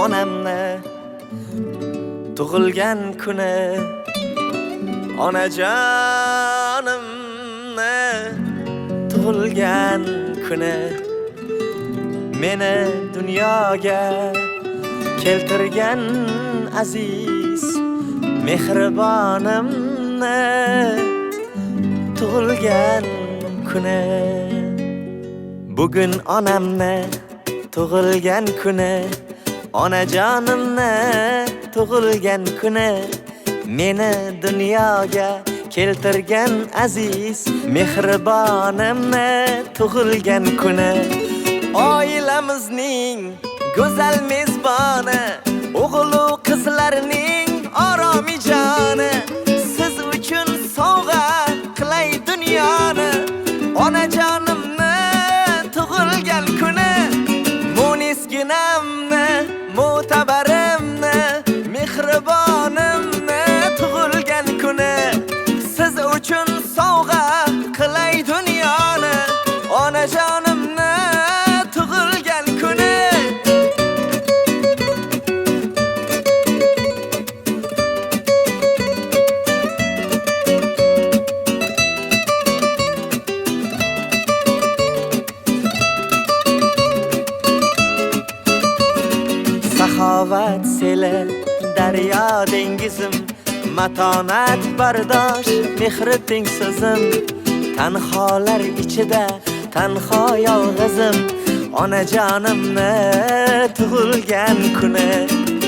onamni tug'ilgan kuni, onajonimni tug'ilgan kuni, meni dunyoga keltirgan aziz mehribonimni tug'ilgan kuni. Bugun onamni tug'ilgan kuni, onajonimni tug'ilgan kuni, meni dunyoga keltirgan aziz mehribonimni tug'ilgan kuni. Oilamizning go'zal mezboni, o'g'il va qizlarning oromijoni, siz uchun sovg'a qilay dunyoni. Onajonimni tug'ilgan kuni, munisginamni, mo'tabarimni, mehribonimni tug'ilgan kuni, siz uchun sovg'a qilay dunyoni. Onajonimni tug'ilgan kuni. Saxovat seli, daryo dengizim, matonat bardosh, mehri teng so'zim. Tanholar ichida tanho yolg'izim, onajonimni tug'ilgan kuni.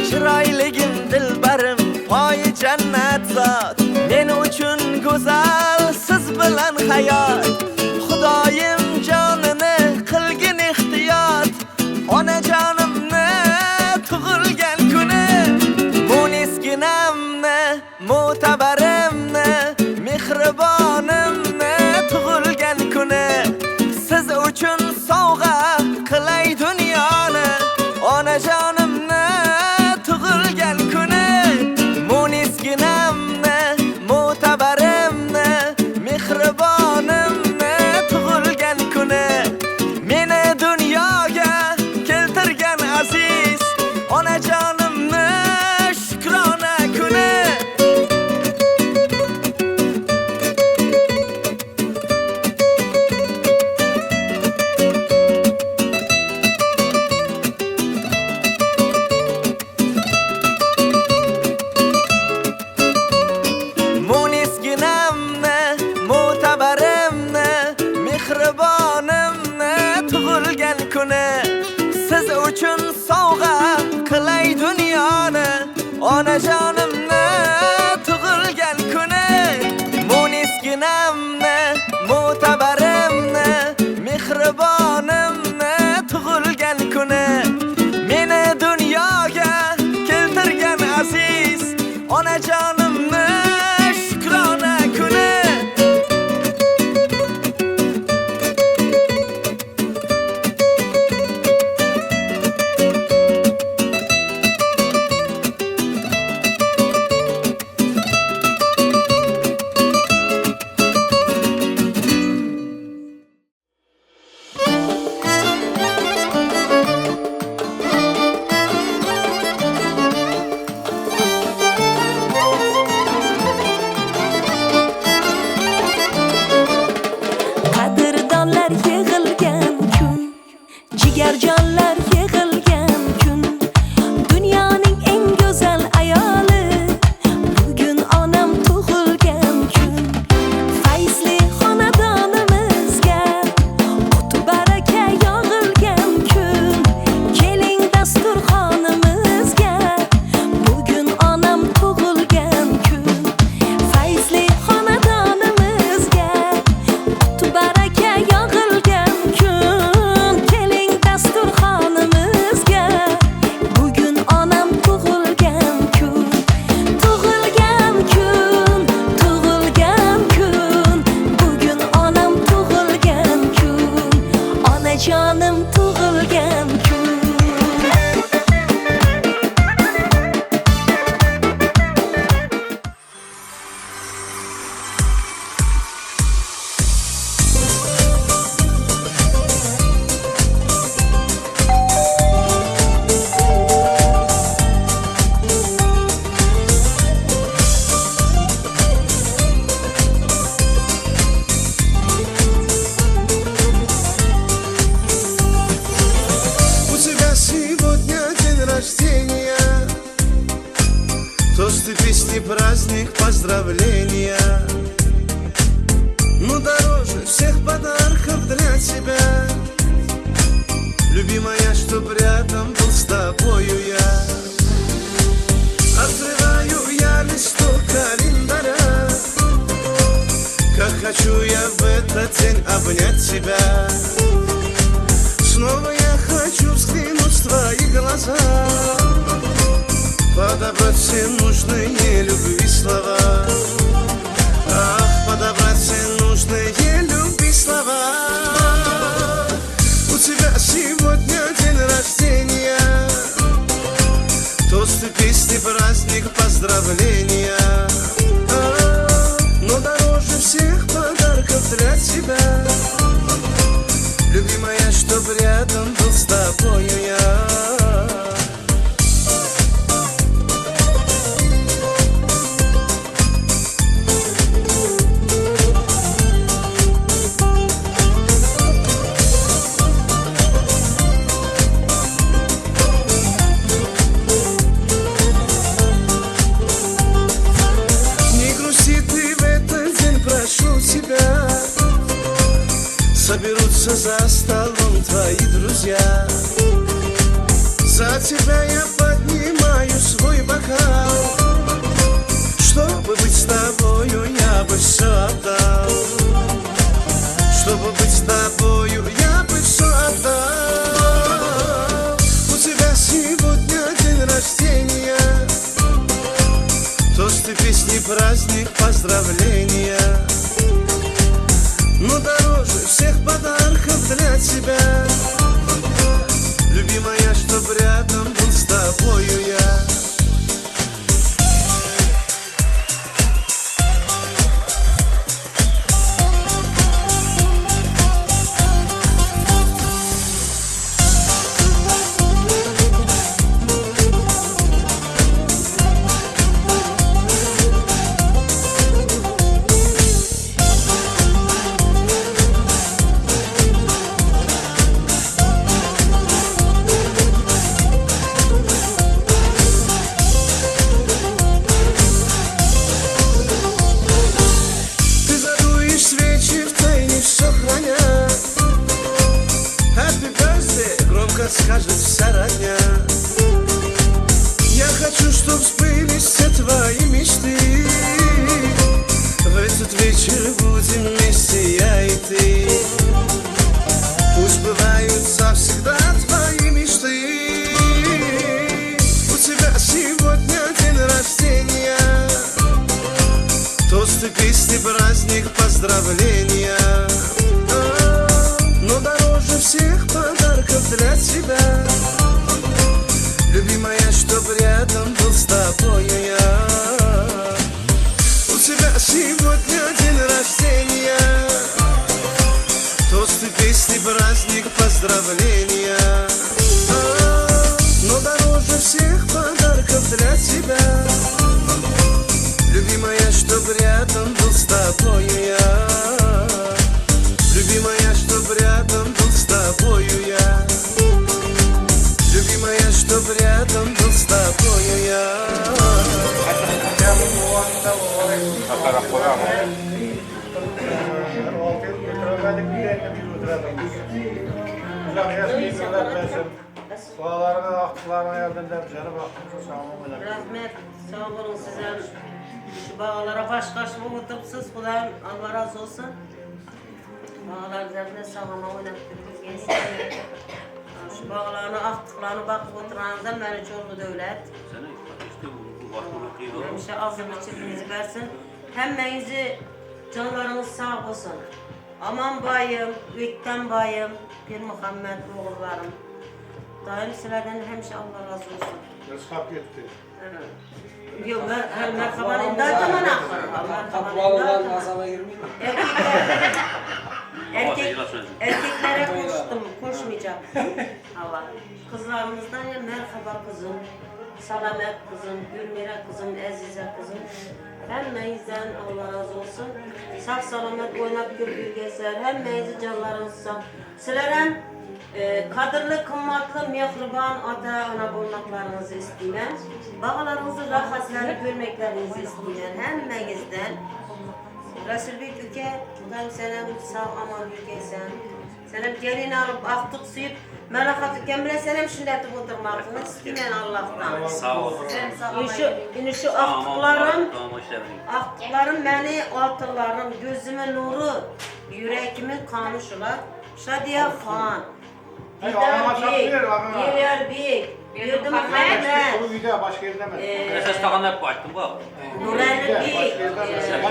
Chiroyligim, dilbarim, poyi jannat zot, men uchun go'zal, siz bilan hayot. Xudoyim jonini qilgin ehtiyot, onajonimni tug'ilgan kuni. Munisginamni, mo'tabarimni, mehribonimni tug'ilgan kuni, siz uchun sovg'a qilay dunyoni. Onajonimni tug'ilgan kuni. Munisginamni, mo'tabarimni, mehribonimni tug'ilgan kuni, meni dunyoga keltirgan aziz onajonimni shukrona kuni. Munisginamni, mo'tabarimni, mehribonimni tug'ilgan kuni, siz uchun sovg'a qilay dunyoni. Onajonimni tug'ilgan kuni. Munisginamni, mo'tabarimni, mehribonimni tug'ilgan kuni, meni dunyoga keltirgan aziz onajonimni shukrona kuni. Тосты, песни, праздник, поздравления. Но дороже всех подарков для тебя, любимая, чтоб рядом был с тобою я. Открываю я листок календаря, как хочу я в этот день обнять тебя. Снова я хочу взглянуть в твои глаза, подобрать все нужные любви слова. Ах, подобрать все нужные любви слова. У тебя сегодня день рождения, тосты, песни, праздник, поздравления. Но дороже всех подарков для тебя, любимая, чтоб рядом был с тобою я. Соберутся за столом твои друзья, за тебя я поднимаю свой бокал. Чтобы быть с тобою, я бы все отдал. Чтобы быть с тобою, я бы все отдал. У тебя сегодня день рождения, тосты, песни, праздник, поздравления. Но дороже всех подарков для тебя, любимая, чтоб рядом был с тобою я. Скажет вся родня. Я хочу, чтоб сбылись все твои мечты. В этот вечер будем вместе я и ты. Пусть бываются всегда твои мечты. У тебя сегодня день рождения, тосты, песни, праздник, поздравления. Но дороже всех подарков для тебя, любимая, чтоб рядом был с тобою я. У тебя сегодня день рождения, тосты, песни, праздник, поздравления. Но дороже всех подарков для тебя, любимая, чтоб рядом был с тобою я. Любимая, чтоб рядом был с тобою я. Любимая, чтоб рядом был с тобою я. Rahmet, sağ olun size. Şu bağlara baş oturtupsuz, Kudayım Allah razı olsun. Bağlar üzerinde sağlama oynattırdınız gençler. Şu bağlarını, aktıklarını bakıp oturanızdan beni çoğulu devlet. Hemşe azım içirinizi versin. Hemmenizi canlarınız sağ olsun. Aman bayım, Ükten bayım, bir Muhammed oğullarım. Daim sizlerden hemşe Allah razı olsun. Rızkap gitti. Yok, her merhaban indaydım ana. Takvalıdan azaba girmeyin. Erkeklere konuştum, konuşmayacağım. Allah. Kızlarımızdan ya merhaba kızım, Salamet kızım, Gülmira kızım, Azize kızım. Hemmenizden Allah razı olsun. Sağ salamet oynap güldür gezler. Hemmenizi canlarınız sağ. Sizlerden Kadirli, kımmatlı, mehriban ata-ana bulmaklarınızı istəyirəm. Bağlarınızı, rahatları görməklərinizi istəyirəm. Həmmənizdən. Rasulbek Üke, Xudayım sənəm sağ aman ülkəsən. Sənəm gelin alıb, axtıq suyub, məlaqat ülkəm bilə sənəm şündətib oturmaqını istəyirəm Allah'tan. Sağ ol. İni şu axtıqlarım məni altırlarım, gözümün nuru, yüreğimin kanışılar. Şadiye Xan, Didar Bey, Yeler Bey, Yurdu Muhammed, Bu video başka yerde mi? Esas takanlar baktım bak. Nurelli Bey,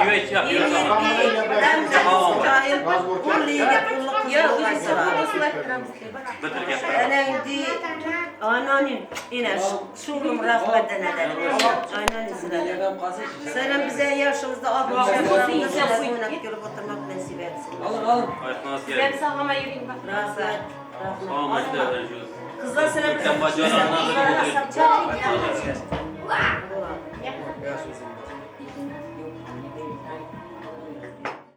Evet yap. Emir Bey, Remzi İsrail, Kulli'yle kulluk yoldaşlar. Bitir gel. Enendi, anonim, iner, şurum rahmetten eder. Aynen izledim. Adam kalsın. Selam bize yaşımızda abla şarkılarımızda selam oynayıp gelip oturmak nasip etsin. Alın. Ayaklarınız Ben gelin. sağlama yürüyeyim bak. Rahmet, Tamam rahmet. işte. Kızlar selam bize. Sen bacağına anladın mı?